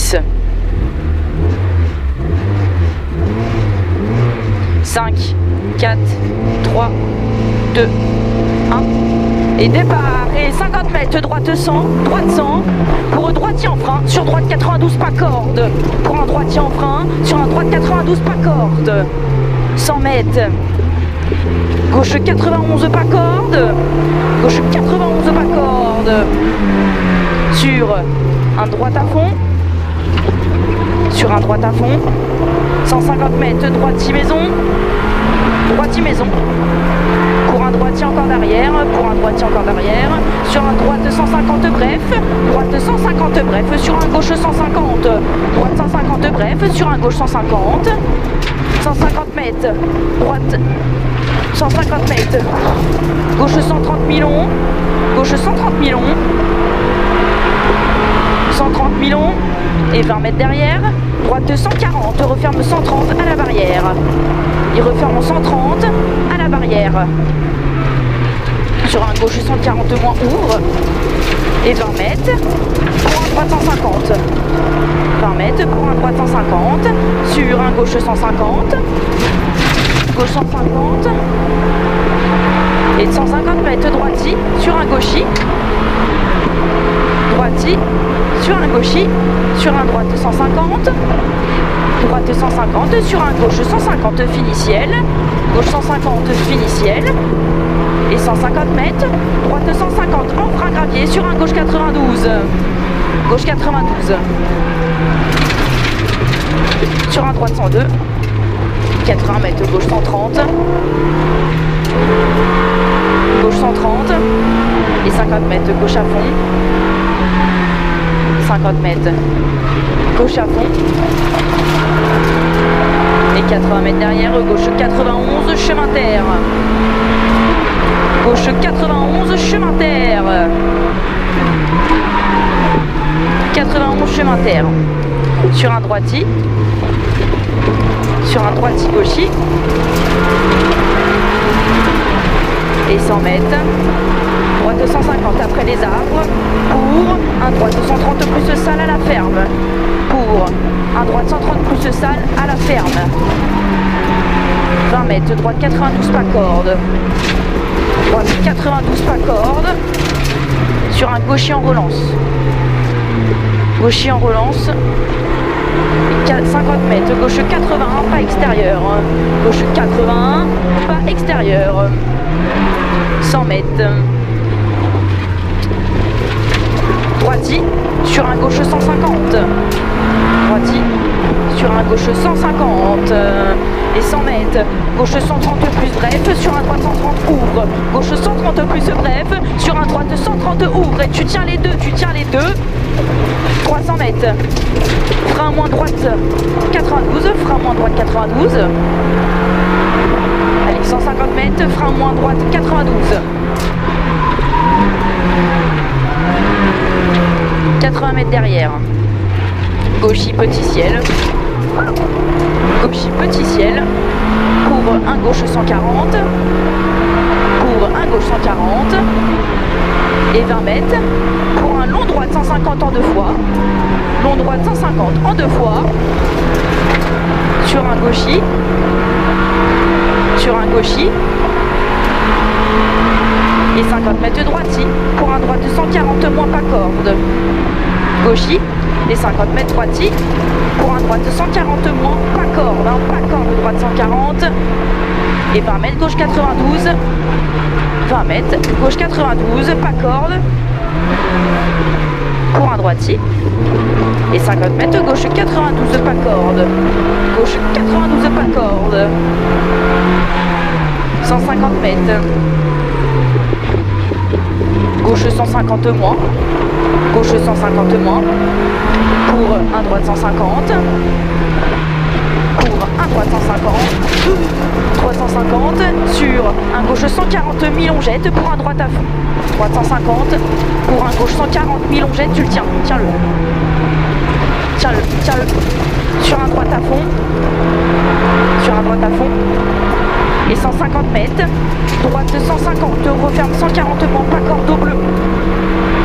10, 5, 4, 3, 2, 1. Et départ, et 50 mètres, droite 100, droite 100, pour un droitier en frein, sur droite 92 pas corde, pour un droitier en frein, sur un droite 92 pas corde, 100 mètres, gauche 91 pas corde, gauche 91 pas corde, sur un droite à fond, sur un droite à fond, 150 mètres, droite 6 maisons, droite 6 maisons, pour un droitier encore d'arrière, pour un droitier encore d'arrière, sur un droite 150 bref, droite 150 bref, sur un gauche 150, droite 150 bref, sur un gauche 150, 150 mètres, droite 150 mètres, gauche 130 millions, gauche 130 millions, 130 millions, et 20 mètres derrière, droite 140, referme 130 à la barrière. Il referme en 130 à la barrière. Sur un gauche 140 moins ouvre. Et 20 mètres pour un droite 150. 20 mètres pour un droite 150. Sur un gauche 150. Gauche 150. Et 150 mètres droiti sur un gauchi. Droiti sur un gauchi. Sur un droite 150. Droite 150, sur un gauche 150 finiciel, gauche 150 finiciel, et 150 mètres, droite 150 en frein gravier sur un gauche 92, gauche 92, sur un droite 102, 80 mètres, gauche 130, gauche 130, et 50 mètres, gauche à fond, 50 mètres, gauche à fond, et 80 mètres derrière, gauche 91, chemin terre. Gauche 91, chemin terre. 91, chemin terre. Sur un droiti. Sur un droiti gauchi. Et 100 mètres. Droite 150 après les arbres. Pour un droite 130 plus salle à la ferme. Pour un droite 130 plus salle à la ferme. 20 mètres, droite 92 pas corde. Droite 92 pas corde. Sur un gaucher en relance. Gaucher en relance. 50 mètres, gauche 81, pas extérieur. Gauche 81, pas extérieur. 100 mètres. Droiti sur un gauche 150. Droiti sur un gauche 150 et 100 mètres. Gauche 130 plus bref sur un droite 130 ouvre. Gauche 130 plus bref sur un droite 130 ouvre. Et tu tiens les deux, tu tiens les deux. 300 mètres. Frein moins droite 92, frein moins droite 92. Allez, 150 mètres, frein moins droite 92. 80 mètres derrière. Gauchi petit ciel. Gauchi petit ciel. Couvre un gauche 140. Couvre un gauche 140. Et 20 mètres. Pour un long droite 150 en deux fois. Long droite 150 en deux fois. Sur un gauchi. Sur un gauchi. Et 50 mètres droiti. Pour un droite 140 moins pas corde. Gauchi. Et 50 mètres droiti. Pour un droite 140 moins pas corde. Pas corde droite 140. Et 20 mètres gauche 92. 20 mètres gauche 92. Pas corde. Pour un droitier. Et 50 mètres gauche 92 pas corde. Gauche 92 pas corde. 150 mètres. Gauche 150 moins. Gauche 150 moins. Pour un droite 150. Pour un droite 150. 350 sur un gauche 140 mi-longette pour un droite à fond. Droite 150 pour un gauche 140 mi-longette, tu le tiens, tiens-le. Tiens-le, tiens-le. Sur un droite à fond. Sur un droite à fond. Et 150 mètres. Droite 150, referme 140 pas corde au bleu.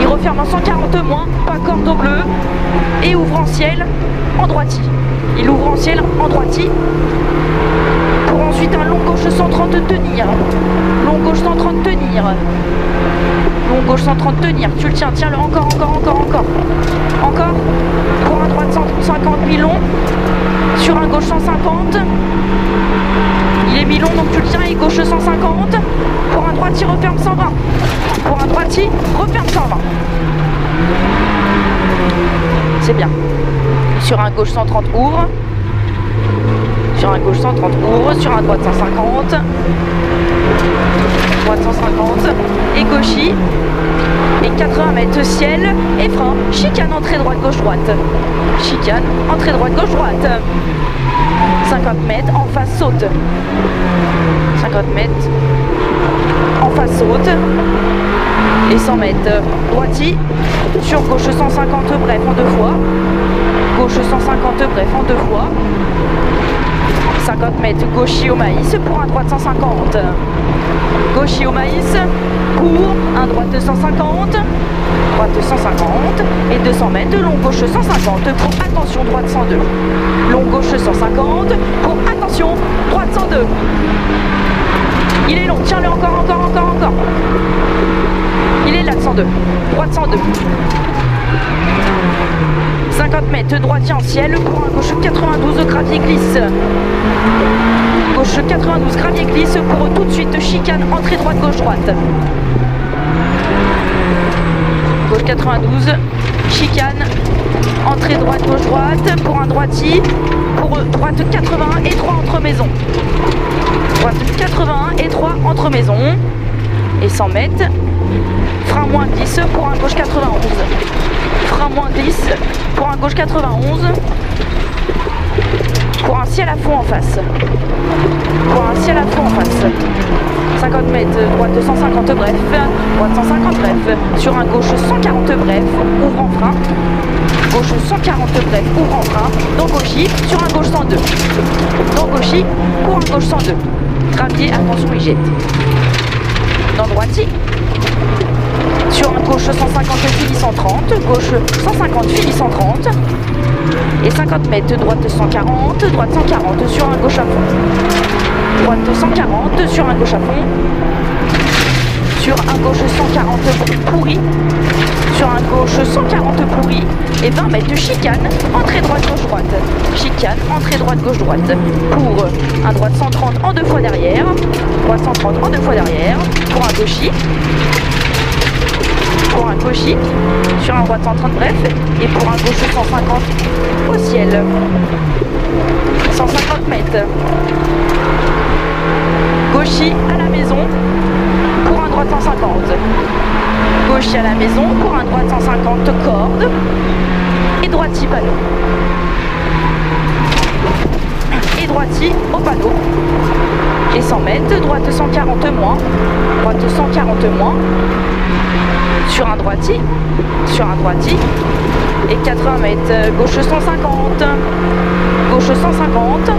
Il referme en 140 moins, pas corde au bleu, et ouvre en ciel en droiti. Il ouvre en ciel en droiti, pour ensuite un long gauche 130 tenir, long gauche 130 tenir, long gauche 130 tenir, tu le tiens, tiens-le encore, pour un droite 150 mi-long, sur un gauche 150, il est mi-long donc tu le tiens, et gauche 150, pour un droiti referme 120, pour un droiti referme 120, c'est bien, sur un gauche 130 ouvre, sur un gauche 130 ouvre, sur un droite 150, droite 150, et gauchis, et 80 mètres ciel, et frein, chicane, entrée droite, gauche, droite, chicane, entrée droite, gauche, droite, 50 mètres, en face saute, 50 mètres, en face saute, et 100 mètres, droiti, sur gauche 150 bref en 2 fois, gauche 150 bref en 2 fois, 50 mètres, gauchis au maïs pour un droite 150, gauchis au maïs pour un droite 150, droite 150 et 200 mètres, long gauche 150 pour attention droite 102, long gauche 150 pour attention droite 102, il est long, tiens-le encore, il est là 102, droite 102, 50 mètres, droitier en ciel pour un gauche 92, gravier glisse. Gauche 92, gravier glisse pour tout de suite chicane, entrée droite, gauche, droite. Gauche 92, chicane, entrée droite, gauche, droite pour un droitier, pour droite 80 et 3 entre maisons. Droite 81 et 3 entre maisons. Et 100 mètres, frein moins 10 pour un gauche 91. Frein moins 10 pour un gauche 91, pour un ciel à fond en face, pour un ciel à fond en face, 50 mètres, droite 150 bref, droite 150 bref, sur un gauche 140 bref, ouvre en frein, gauche 140 bref, ouvre en frein, dans gauchis, sur un gauche 102, dans gauchis, pour un gauche 102, gravier, attention il jette, dans droitier, sur un gauche 150 fini 130, gauche 150 fini 130 et 50 mètres, droite 140, droite 140 sur un gauche à fond, droite 140 sur un gauche à fond, sur un gauche 140 pourri, sur un gauche 140 pourri et 20 mètres chicane, entrée droite gauche droite, chicane, entrée droite gauche droite pour un droite 130 en 2 fois derrière, droite 130 en 2 fois derrière, pour un gauchis, pour un gauchis, sur un droite 130 bref, et pour un gauche 150 au ciel, 150 mètres, gauchis à la maison, pour un droite 150, gauchis à la maison, pour un droite 150 corde, et droiti panneau, et droiti au panneau, et 100 mètres, droite 140 moins, droite 140 moins, sur un droitier, et 80 mètres, gauche 150, gauche 150,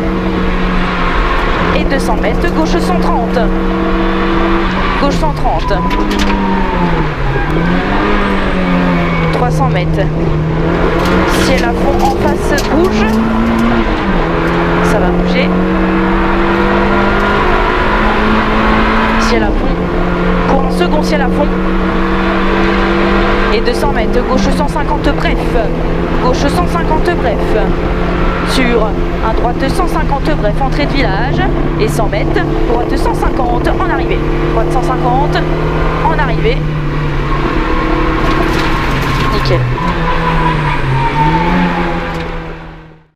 et 200 mètres, gauche 130, gauche 130, 300 mètres, ciel à fond en face bouge, ça va bouger, ciel à fond, pour un second ciel à fond, et 200 mètres, gauche 150 bref, gauche 150 bref, sur un droite 150 bref, entrée de village, et 100 mètres, droite 150 en arrivée, droite 150 en arrivée, nickel.